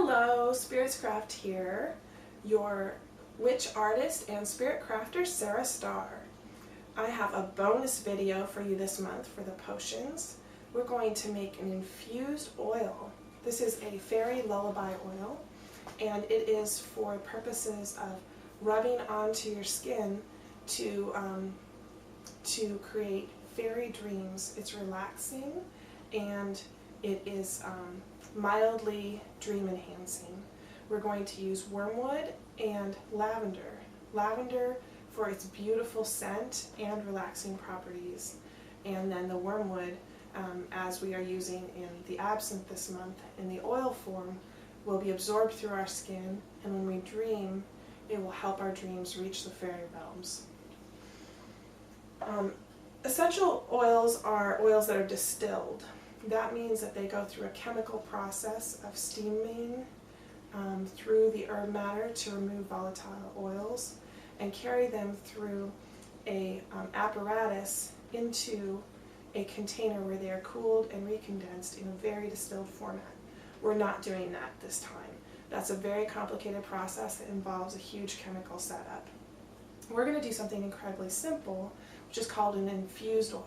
Hello, Spirits Craft here, your witch artist and spirit crafter, Sarah Starr. I have a bonus video for you this month for the potions. We're going to make an infused oil. This is a fairy lullaby oil, and it is for purposes of rubbing onto your skin to create fairy dreams. It's relaxing and it is mildly dream enhancing. We're going to use wormwood and lavender. Lavender for its beautiful scent and relaxing properties, and then the wormwood, as we are using in the absinthe this month in the oil form, will be absorbed through our skin, and when we dream it will help our dreams reach the fairy realms. Essential oils are oils that are distilled. That means that they go through a chemical process of steaming through the herb matter to remove volatile oils and carry them through a apparatus into a container where they are cooled and recondensed in a very distilled format. We're not doing that this time. That's a very complicated process that involves a huge chemical setup. We're going to do something incredibly simple, which is called an infused oil.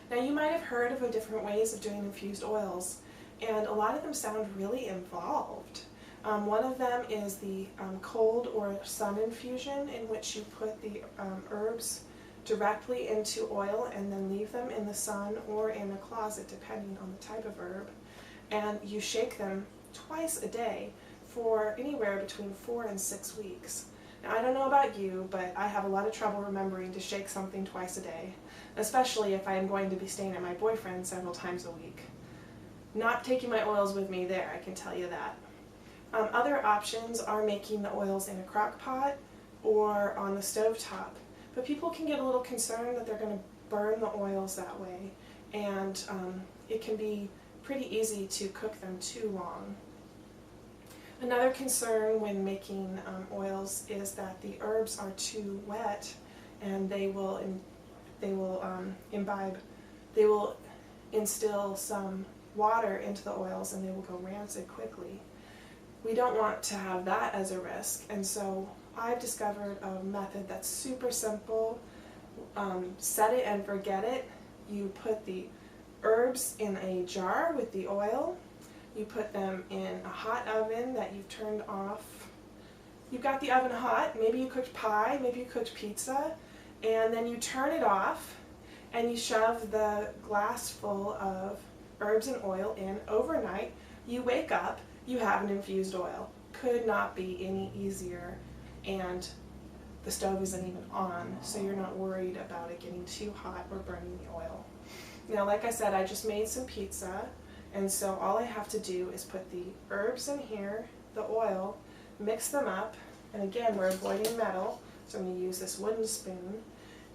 Now, you might have heard of different ways of doing infused oils, and a lot of them sound really involved. One of them is the cold or sun infusion, in which you put the herbs directly into oil and then leave them in the sun or in a closet, depending on the type of herb, and you shake them twice a day for anywhere between 4 and 6 weeks. Now, I don't know about you, but I have a lot of trouble remembering to shake something twice a day, especially if I am going to be staying at my boyfriend's several times a week. Not taking my oils with me there, I can tell you that. Other options are making the oils in a crock pot or on the stove top, but people can get a little concerned that they're going to burn the oils that way, and it can be pretty easy to cook them too long. Another concern when making oils is that the herbs are too wet, and they will instill some water into the oils, and they will go rancid quickly. We don't want to have that as a risk, and so I've discovered a method that's super simple. Set it and forget it. You put the herbs in a jar with the oil. You put them in a hot oven that you've turned off. You've got the oven hot, maybe you cooked pie, maybe you cooked pizza, and then you turn it off and you shove the glass full of herbs and oil in overnight. You wake up, you have an infused oil. Could not be any easier, and the stove isn't even on, so you're not worried about it getting too hot or burning the oil. Now, like I said, I just made some pizza, and so all I have to do is put the herbs in here, the oil, mix them up, and again, we're avoiding metal, so I'm going to use this wooden spoon,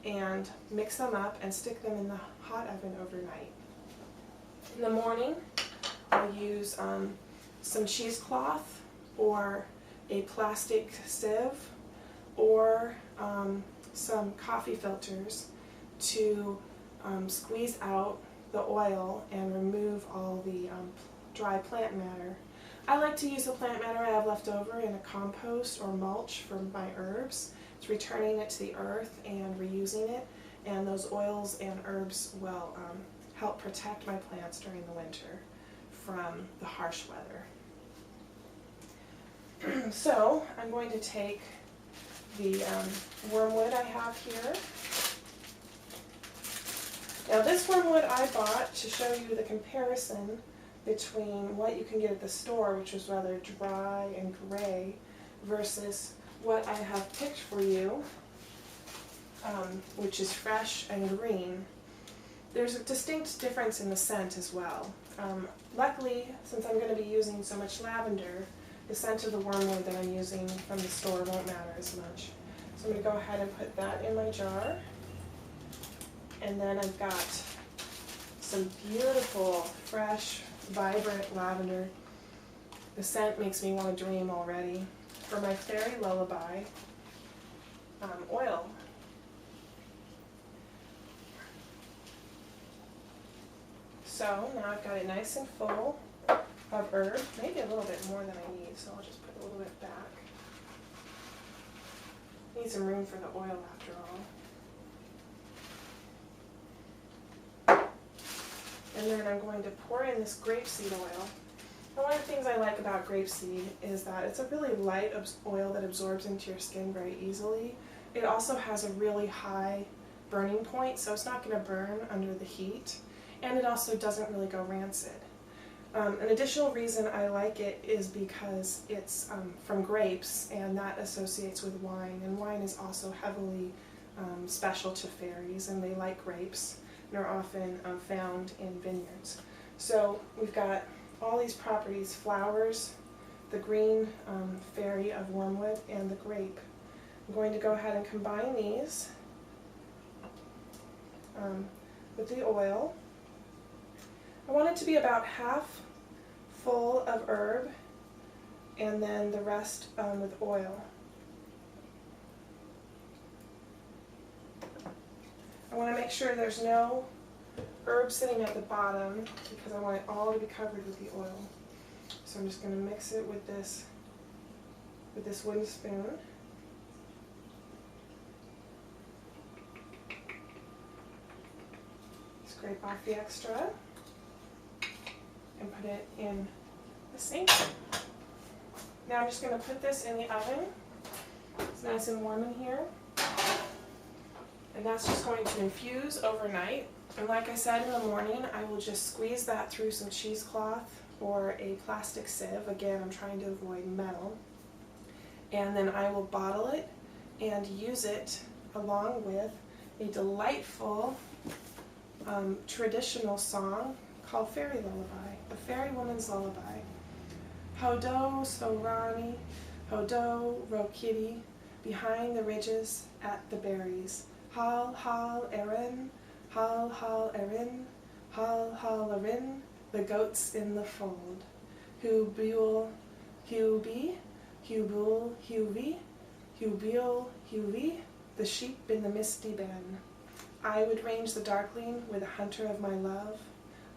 and mix them up and stick them in the hot oven overnight. In the morning, I'll use some cheesecloth or a plastic sieve or some coffee filters to squeeze out the oil and remove all the dry plant matter. I like to use the plant matter I have left over in a compost or mulch for my herbs. It's returning it to the earth and reusing it, and those oils and herbs will help protect my plants during the winter from the harsh weather. So I'm going to take the wormwood I have here. Now, this wormwood I bought to show you the comparison between what you can get at the store, which is rather dry and gray, versus what I have picked for you, which is fresh and green. There's a distinct difference in the scent as well. Luckily, since I'm going to be using so much lavender, the scent of the wormwood that I'm using from the store won't matter as much. So I'm going to go ahead and put that in my jar. And then I've got some beautiful, fresh, vibrant lavender. The scent makes me want to dream already. For my fairy lullaby oil. So now I've got it nice and full of herb, maybe a little bit more than I need, so I'll just put a little bit back. Need some room for the oil after all. And then I'm going to pour in this grapeseed oil. And one of the things I like about grapeseed is that it's a really light oil that absorbs into your skin very easily. It also has a really high burning point, so it's not going to burn under the heat. And it also doesn't really go rancid. An additional reason I like it is because it's from grapes, and that associates with wine, and wine is also heavily special to fairies, and they like grapes and are often found in vineyards. So we've got all these properties: flowers, the green fairy of wormwood, and the grape. I'm going to go ahead and combine these with the oil. I want it to be about half full of herb and then the rest with oil. I want to make sure there's no herb sitting at the bottom because I want it all to be covered with the oil. So I'm just going to mix it with this wooden spoon. Scrape off the extra and put it in the sink. Now I'm just going to put this in the oven. It's nice and warm in here. And that's just going to infuse overnight. And like I said, in the morning I will just squeeze that through some cheesecloth or a plastic sieve. Again, I'm trying to avoid metal. And then I will bottle it and use it along with a delightful traditional song called Fairy Lullaby, the Fairy Woman's Lullaby. Hodo Sorani, Hodo Ro Kitty, behind the ridges at the berries. Hal Hal Erin, Hal Hal Erin, Hal Hal Erin, the goats in the fold. Hubule Hubie, Hubule Huvie, Hubule Huvie, the sheep in the misty ben. I would range the darkling with a hunter of my love.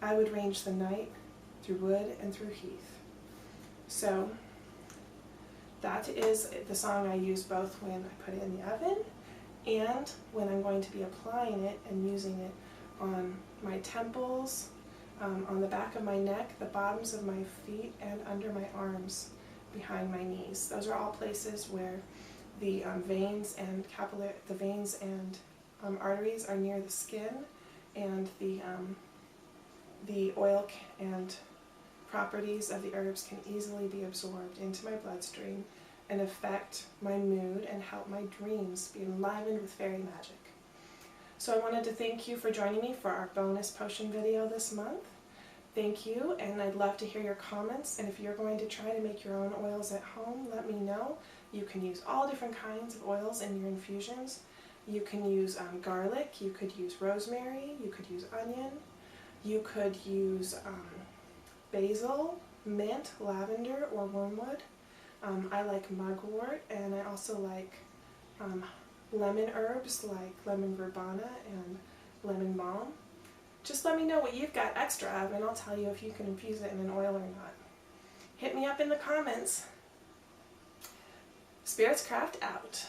I would range the night through wood and through heath. So that is the song I use both when I put it in the oven and when I'm going to be applying it and using it on my temples, on the back of my neck, the bottoms of my feet, and under my arms, behind my knees. Those are all places where the veins and arteries are near the skin, and the oil and properties of the herbs can easily be absorbed into my bloodstream and affect my mood and help my dreams be enlivened with fairy magic. So I wanted to thank you for joining me for our bonus potion video this month. Thank you, and I'd love to hear your comments, and if you're going to try to make your own oils at home, let me know. You can use all different kinds of oils in your infusions. You can use garlic, you could use rosemary, you could use onion, you could use basil, mint, lavender, or wormwood. I like mugwort, and I also like lemon herbs like lemon verbena and lemon balm. Just let me know what you've got extra of, and I'll tell you if you can infuse it in an oil or not. Hit me up in the comments. Spirits Craft out.